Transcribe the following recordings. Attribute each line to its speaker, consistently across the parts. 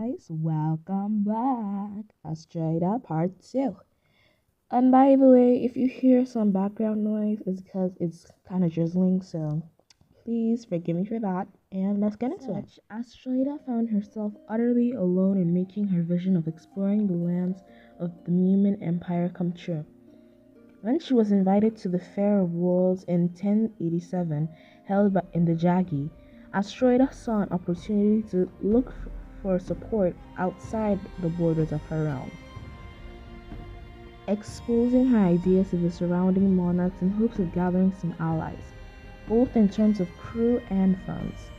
Speaker 1: guys, welcome back. Asteroida Part 2. And by the way, if you hear some background noise, it's because it's kind of drizzling, so please forgive me for that. And let's get into it. Asteroida found herself utterly alone in making her vision of exploring the lands of the human empire come true. When she was invited to the Fair of Worlds in 1087, held in the Jagi, Asteroida saw an opportunity to look for support outside the borders of her realm, exposing her ideas to the surrounding monarchs in hopes of gathering some allies, both in terms of crew and funds.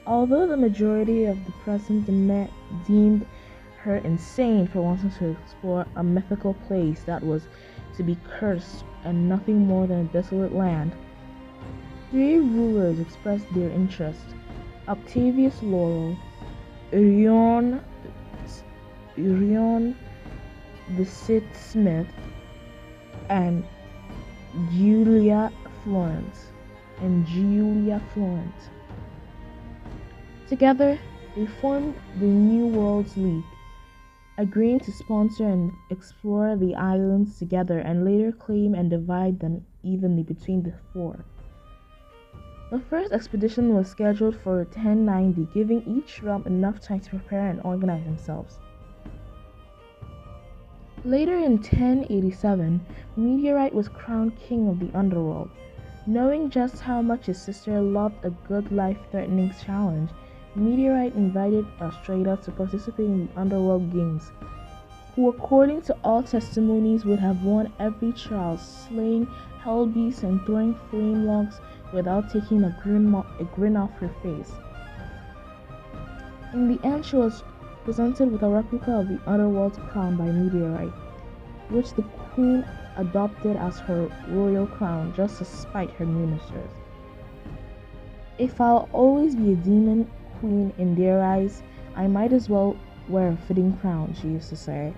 Speaker 1: Although the majority of the present deemed her insane for wanting to explore a mythical place that was to be cursed and nothing more than a desolate land, three rulers expressed their interest: Octavius Laurel, Urion the Sith Smith, and Julia Florence. Together, they formed the New Worlds League, agreeing to sponsor and explore the islands together and later claim and divide them evenly between the four. The first expedition was scheduled for 1090, giving each realm enough time to prepare and organize themselves. Later in 1087, Meteorite was crowned king of the underworld. Knowing just how much his sister loved a good life-threatening challenge, Meteorite invited Asteroida to participate in the Underworld Games, who according to all testimonies would have won every trial, slaying hell beasts and throwing flame logs without taking a grin off her face. In the end, she was presented with a replica of the Underworld's crown by Meteorite, which the queen adopted as her royal crown just to spite her ministers. If I'll always be a demon queen in their eyes, I might as well wear a fitting crown, she used to say.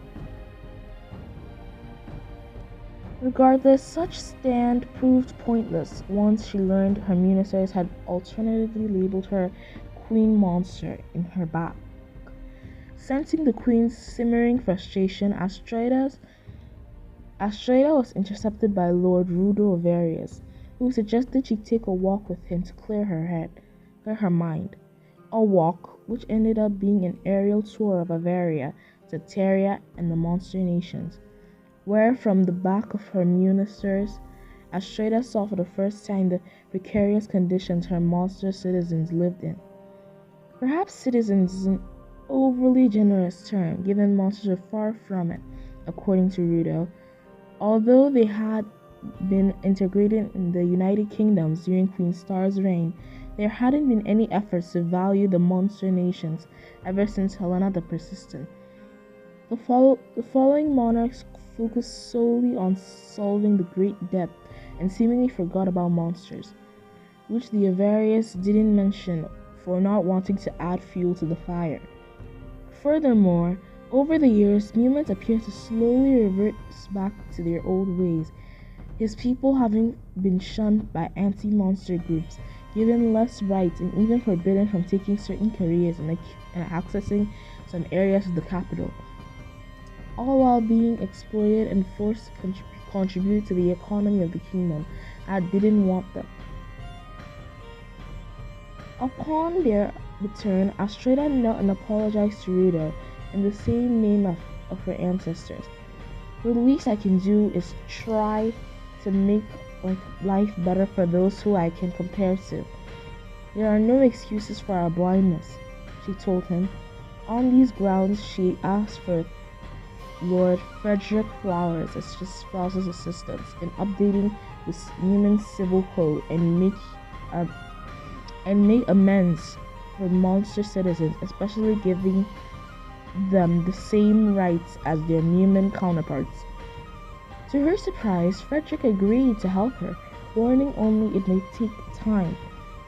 Speaker 1: Regardless, such stand proved pointless once she learned her ministers had alternatively labeled her Queen Monster in her back. Sensing the queen's simmering frustration, Asteroida was intercepted by Lord Rudo Avarius, who suggested she take a walk with him to clear her mind. A walk which ended up being an aerial tour of Avaria, Zateria, and the Monster Nations, where from the back of her ministers, Asteroida saw for the first time the precarious conditions her monster citizens lived in. Perhaps citizens is an overly generous term, given monsters are far from it, according to Rudo. Although they had been integrated in the United Kingdoms during Queen Star's reign, there hadn't been any efforts to value the monster nations ever since Helena the Persistent. The following monarchs focused solely on solving the Great Debt and seemingly forgot about monsters, which the Avarius didn't mention for not wanting to add fuel to the fire. Furthermore, over the years, humans appear to slowly revert back to their old ways, his people having been shunned by anti-monster groups, given less rights, and even forbidden from taking certain careers and accessing some areas of the capital, all while being exploited and forced to contribute to the economy of the kingdom that didn't want them. Upon their return, Asteroida knelt and apologized to Rudo in the same name of her ancestors. The least I can do is try to make life better for those who I can compare to. There are no excuses for our blindness, she told him. On these grounds, she asked for Lord Frederick Flowers as his spouse's assistance in updating the human civil code and make amends for monster citizens, especially giving them the same rights as their human counterparts. To her surprise, Frederick agreed to help her, warning only it may take time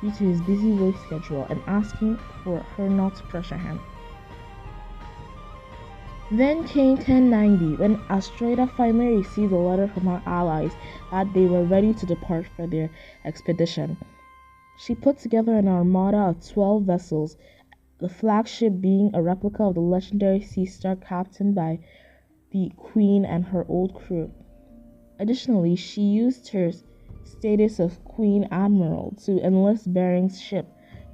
Speaker 1: due to his busy work schedule and asking for her not to pressure him. Then came 1090, when Asteroida finally received a letter from her allies that they were ready to depart for their expedition. She put together an armada of 12 vessels the flagship being a replica of the legendary sea star captained by the Queen and her old crew. Additionally, she used her status of Queen Admiral to enlist Bering's ship,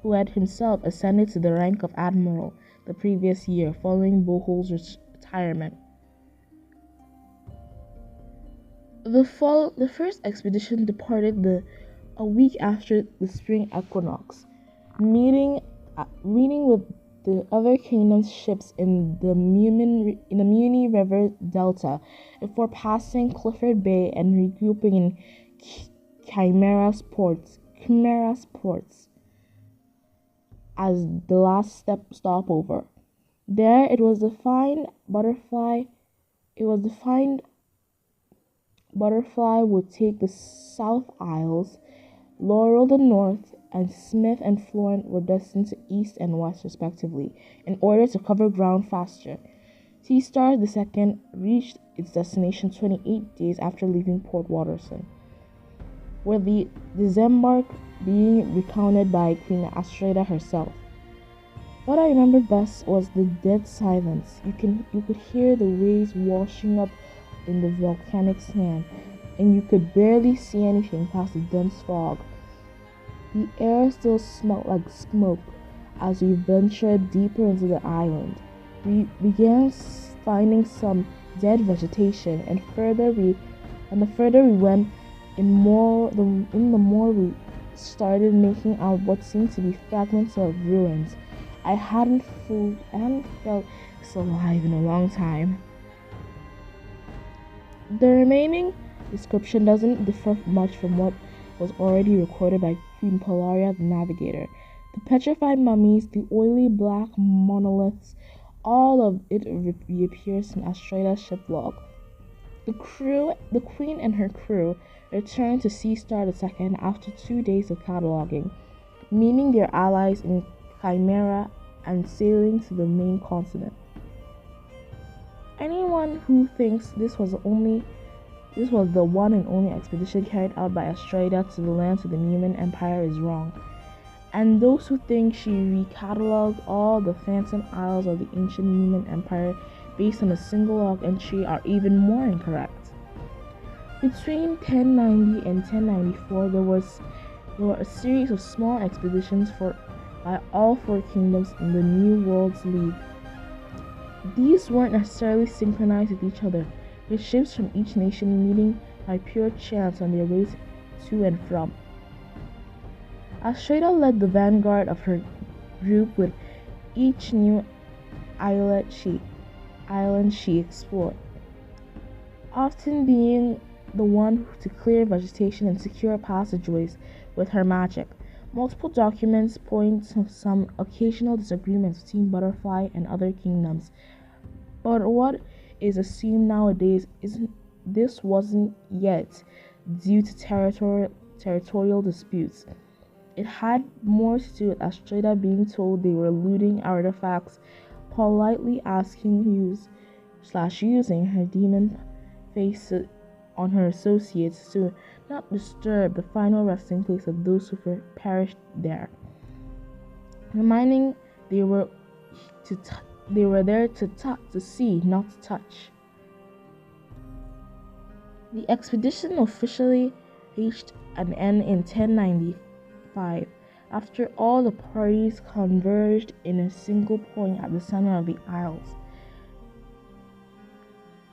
Speaker 1: who had himself ascended to the rank of Admiral the previous year following Bohol's retirement. The first expedition departed a week after the spring equinox, meeting with the other kingdom's ships in the Muni River Delta before passing Clifford Bay and regrouping in Chimera's ports as the last stopover. There it was defined Butterfly would take the South Isles, Laurel the North, and Smith and Florent were destined to east and west respectively, in order to cover ground faster. Sea Star II reached its destination 28 days after leaving Port Waterson, with the disembark being recounted by Queen Asteroida herself. What I remember best was the dead silence. You could hear the waves washing up in the volcanic sand, and you could barely see anything past the dense fog. The air still smelled like smoke as we ventured deeper into the island. We began finding some dead vegetation, and the further we went, the more we started making out what seemed to be fragments of ruins. I hadn't felt so alive in a long time. The remaining description doesn't differ much from what was already recorded by Queen Polaria the Navigator. The petrified mummies, the oily black monoliths, all of it reappears in Asteroida's ship log. The Queen and her crew returned to Sea Star II after 2 days of cataloging, meeting their allies in Chimera and sailing to the main continent. Anyone who thinks this was the one and only expedition carried out by Asteroida to the lands of the Numan Empire is wrong. And those who think she recatalogued all the Phantom Isles of the ancient Numan Empire based on a single log entry are even more incorrect. Between 1090 and 1094, there were a series of small expeditions by all four kingdoms in the New Worlds League. These weren't necessarily synchronized with each other, with ships from each nation meeting by pure chance on their way to and from. Asteroida led the vanguard of her group with each new island she explored, often being the one to clear vegetation and secure passageways with her magic. Multiple documents point to some occasional disagreements between Butterfly and other kingdoms, but what is assumed nowadays this wasn't yet due to territorial disputes. It had more to do with Asteroida being told they were looting artifacts, politely asking using her demon face on her associates to not disturb the final resting place of those who perished there, reminding they were there to see, not to touch. The expedition officially reached an end in 1095, after all the parties converged in a single point at the center of the Isles.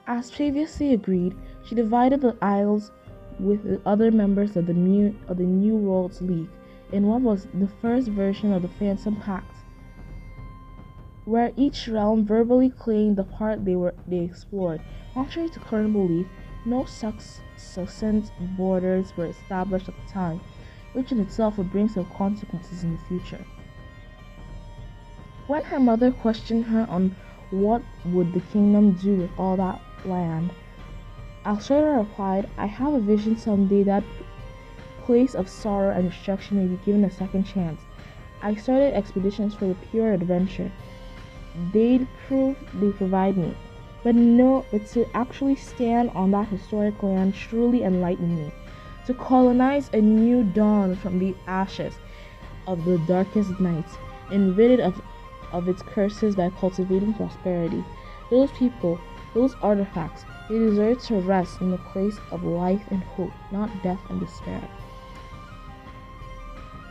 Speaker 1: As previously agreed, she divided the Isles with the other members of the New Worlds League in what was the first version of the Phantom Pact, where each realm verbally claimed the part they explored. Contrary to current belief, no succinct borders were established at the time, which in itself would bring some consequences in the future. When her mother questioned her on what would the kingdom do with all that land, Asteroida replied, "I have a vision someday that place of sorrow and destruction may be given a second chance. I started expeditions for the pure adventure. They provide me. But to actually stand on that historic land truly enlightened me. To colonize a new dawn from the ashes of the darkest nights and rid it of of its curses by cultivating prosperity. Those people, those artifacts, they deserve to rest in the place of life and hope, not death and despair.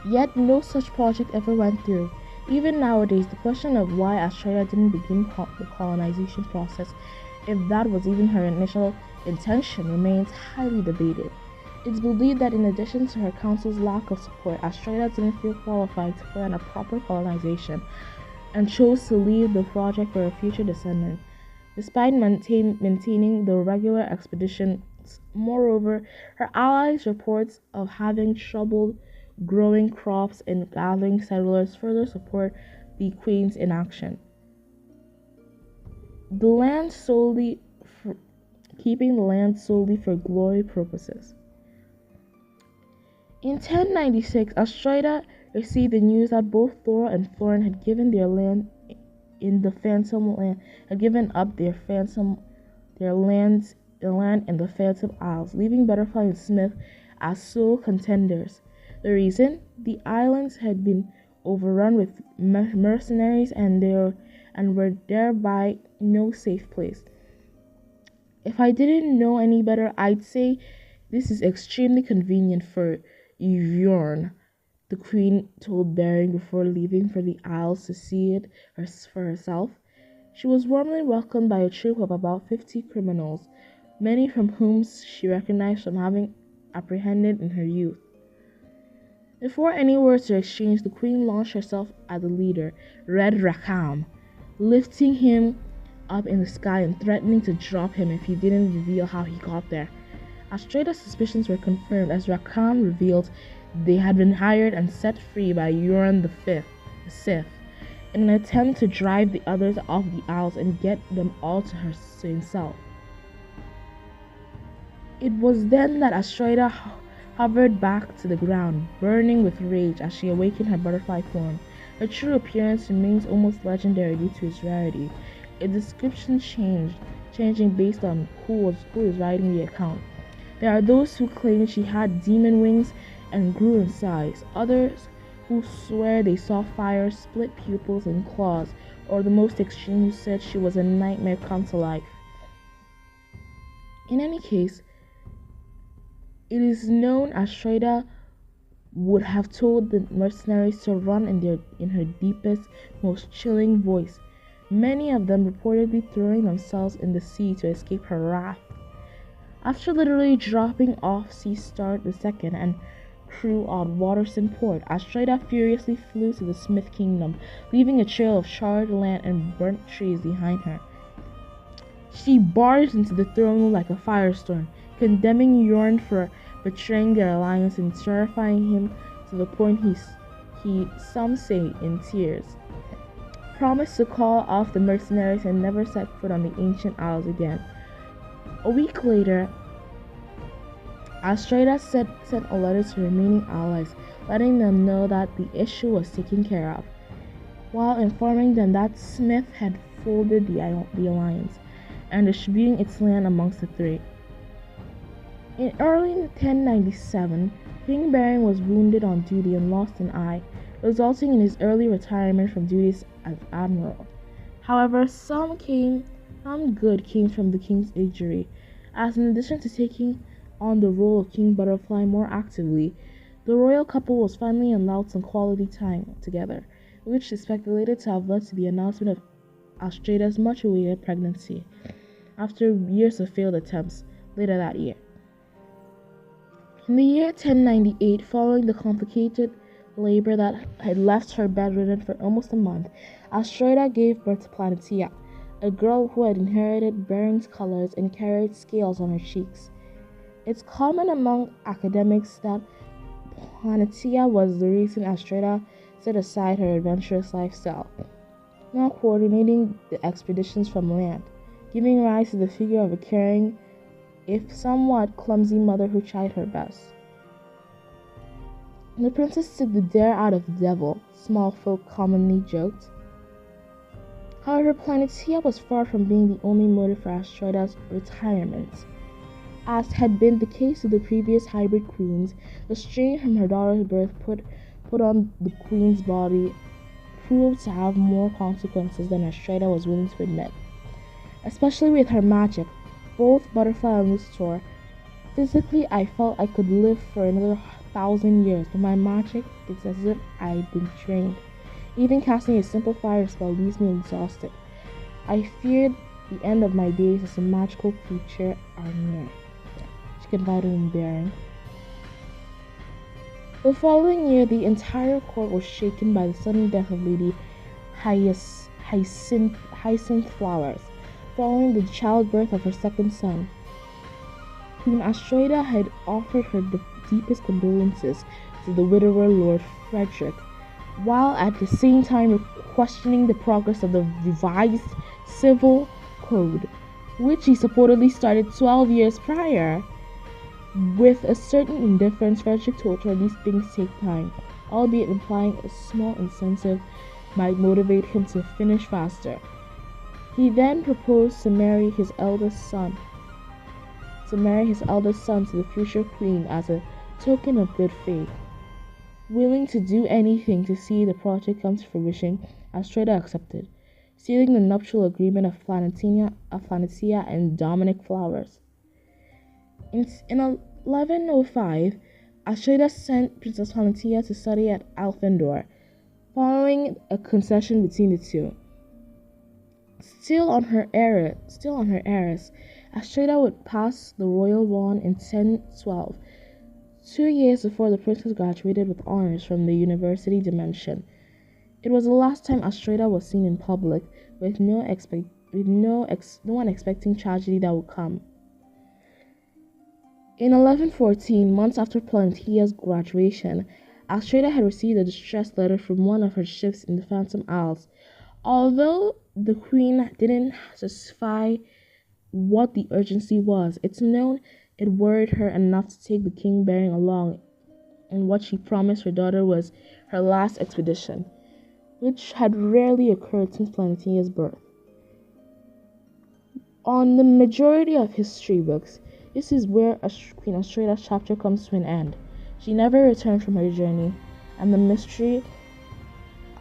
Speaker 1: Yet no such project ever went through. Even nowadays, the question of why Asteroida didn't begin the colonization process, if that was even her initial intention, remains highly debated. It's believed that in addition to her council's lack of support, Asteroida didn't feel qualified to plan a proper colonization and chose to leave the project for her future descendant, despite maintaining the regular expeditions. Moreover, her allies' reports of having trouble growing crops and gathering settlers further support the Queen's inaction. Keeping the land solely for glory purposes. In 1096, Asteroida received the news that both Thor and Thorin had given their land in the Phantom Land, had given up their land in the Phantom Isles, leaving Butterfly and Smith as sole contenders. The reason? The islands had been overrun with mercenaries and were thereby no safe place. If I didn't know any better, I'd say this is extremely convenient for Bjorn, the Queen told Bering before leaving for the Isles to see it for herself. She was warmly welcomed by a troop of about 50 criminals, many from whom she recognized from having apprehended in her youth. Before any words were exchanged, the Queen launched herself at the leader, Red Rakam, lifting him up in the sky and threatening to drop him if he didn't reveal how he got there. Asteroida's suspicions were confirmed as Rakam revealed they had been hired and set free by Euron the Sith, in an attempt to drive the others off the Isles and get them all to himself. It was then that Asteroida hovered back to the ground, burning with rage as she awakened her butterfly form. Her true appearance remains almost legendary due to its rarity. Its description changing based on who is writing the account. There are those who claim she had demon wings and grew in size, others who swear they saw fire, split pupils, and claws, or the most extreme who said she was a nightmare come to life. In any case, it is known Asteroida would have told the mercenaries to run in her deepest, most chilling voice, many of them reportedly throwing themselves in the sea to escape her wrath. After literally dropping off Sea Star II and crew on Waterston Port, Asteroida furiously flew to the Smith Kingdom, leaving a trail of charred land and burnt trees behind her. She barged into the throne room like a firestorm, condemning Yorn for betraying their alliance and terrifying him to the point he some say in tears, promised to call off the mercenaries and never set foot on the ancient isles again. A week later, Asteroida sent a letter to remaining allies, letting them know that the issue was taken care of, while informing them that Smith had folded the alliance and distributing its land amongst the three. In early 1097, King Bering was wounded on duty and lost an eye, resulting in his early retirement from duties as admiral. However, some good came from the king's injury, as in addition to taking on the role of King Butterfly more actively, the royal couple was finally allowed some quality time together, which is speculated to have led to the announcement of Asteroida's much-awaited pregnancy, after years of failed attempts later that year. In the year 1098, following the complicated labor that had left her bedridden for almost a month, Asteroida gave birth to Planitia, a girl who had inherited Bering's colors and carried scales on her cheeks. It's common among academics that Planitia was the reason Asteroida set aside her adventurous lifestyle, now coordinating the expeditions from land, giving rise to the figure of a caring, if somewhat clumsy mother who tried her best. The princess took the dare out of the devil, small folk commonly joked. However, Planitia was far from being the only motive for Asteroida's retirement. As had been the case with the previous hybrid queens, the strain from her daughter's birth put on the queen's body proved to have more consequences than Asteroida was willing to admit. Especially with her magic, both Butterfly and Lucifer. Physically, I felt I could live for another 1,000 years, but my magic, it's as if I'd been trained. Even casting a simple fire spell leaves me exhausted. I feared the end of my days as a magical creature are near, she confided in Bearing. The following year, the entire court was shaken by the sudden death of Lady Hyacinth Flowers, following the childbirth of her second son. Queen Asteroida had offered her deepest condolences to the widower Lord Frederick, while at the same time questioning the progress of the revised civil code, which he supposedly started 12 years prior. With a certain indifference, Frederick told her these things take time, albeit implying a small incentive might motivate him to finish faster. He then proposed to marry his eldest son to the future queen as a token of good faith. Willing to do anything to see the project come to fruition, Asteroida accepted, sealing the nuptial agreement of Planitia and Dominic Flowers. In 1105, Asteroida sent Princess Planitia to study at Alfendor, following a concession between the two. Still on her heiress, Asteroida would pass the royal wand in 1012, 2 years before the princess graduated with honors from the university dimension. It was the last time Asteroida was seen in public, with no one expecting tragedy that would come. In 1114, months after Planetia's graduation, Asteroida had received a distress letter from one of her ships in the Phantom Isles. Although the queen didn't specify what the urgency was, it's known it worried her enough to take the king Bearing along in what she promised her daughter was her last expedition, which had rarely occurred since Planetia's birth. On the majority of history books, this is where Queen Asteroida's chapter comes to an end. She never returned from her journey, and the mystery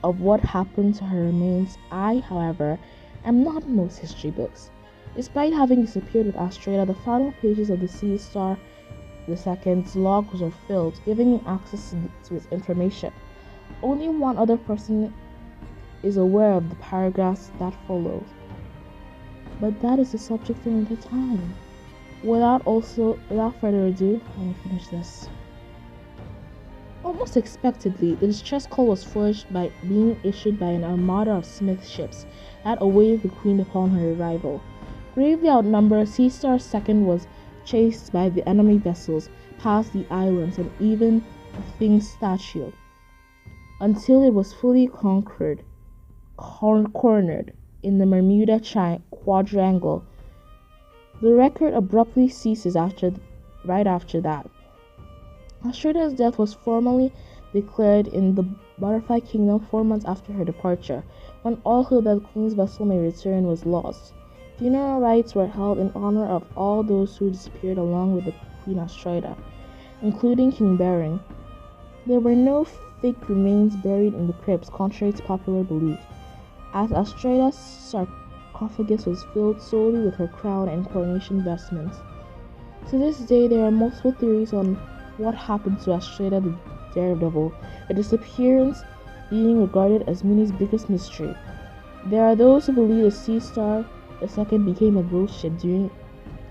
Speaker 1: of what happened to her remains. I, however, am not in most history books. Despite having disappeared with Asteroida, the final pages of the Sea Star II's logs are filled, giving me access to its information. Only one other person is aware of the paragraphs that follow, but that is the subject for another time. Without further ado, let me finish this. Almost expectedly, the distress call was forged by being issued by an armada of Smith ships that awaited the Queen upon her arrival. Gravely outnumbered, Sea Star II was chased by the enemy vessels past the islands and even the Thing's statue, until it was fully cornered in the Bermuda Quadrangle. The record abruptly ceases right after that. Asteroida's death was formally declared in the Butterfly Kingdom 4 months after her departure, when all hope that the Queen's vessel may return was lost. Funeral rites were held in honor of all those who disappeared along with the Queen Asteroida, including King Bearing. There were no fake remains buried in the crypts, contrary to popular belief, as Asteroida's sarcophagus was filled solely with her crown and coronation vestments. To this day, there are multiple theories on what happened to Asteroida the Daredevil, her disappearance being regarded as Mooney's biggest mystery. There are those who believe the Sea Star II became a ghost ship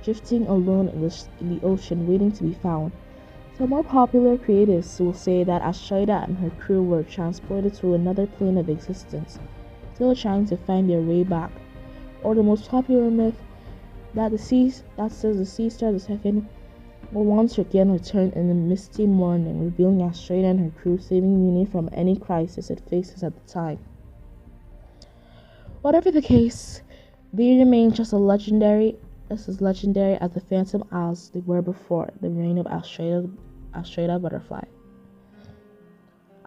Speaker 1: drifting alone in the ocean, waiting to be found. Some more popular creatives will say that Asteroida and her crew were transported to another plane of existence, still trying to find their way back. Or the most popular myth that says the Sea Star II will once again return in the misty morning, revealing Asteroida and her crew, saving Mooney from any crisis it faces at the time. Whatever the case, they remain just as legendary as the Phantom Isles they were before the reign of Asteroida Butterfly.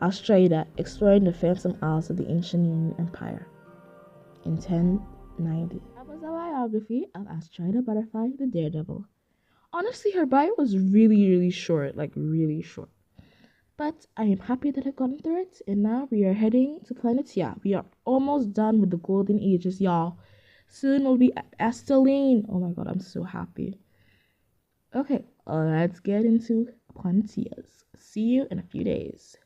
Speaker 1: Asteroida exploring the Phantom Isles of the ancient Union Empire in 1090. That was a biography of Asteroida Butterfly, the Daredevil. Honestly, her bio was really short, really short. But I am happy that I've gotten through it, and now we are heading to Planetia. We are almost done with the Golden Ages, y'all. Soon we'll be at Asteroida. Oh my god, I'm so happy. Okay, let's get into Planetias. See you in a few days.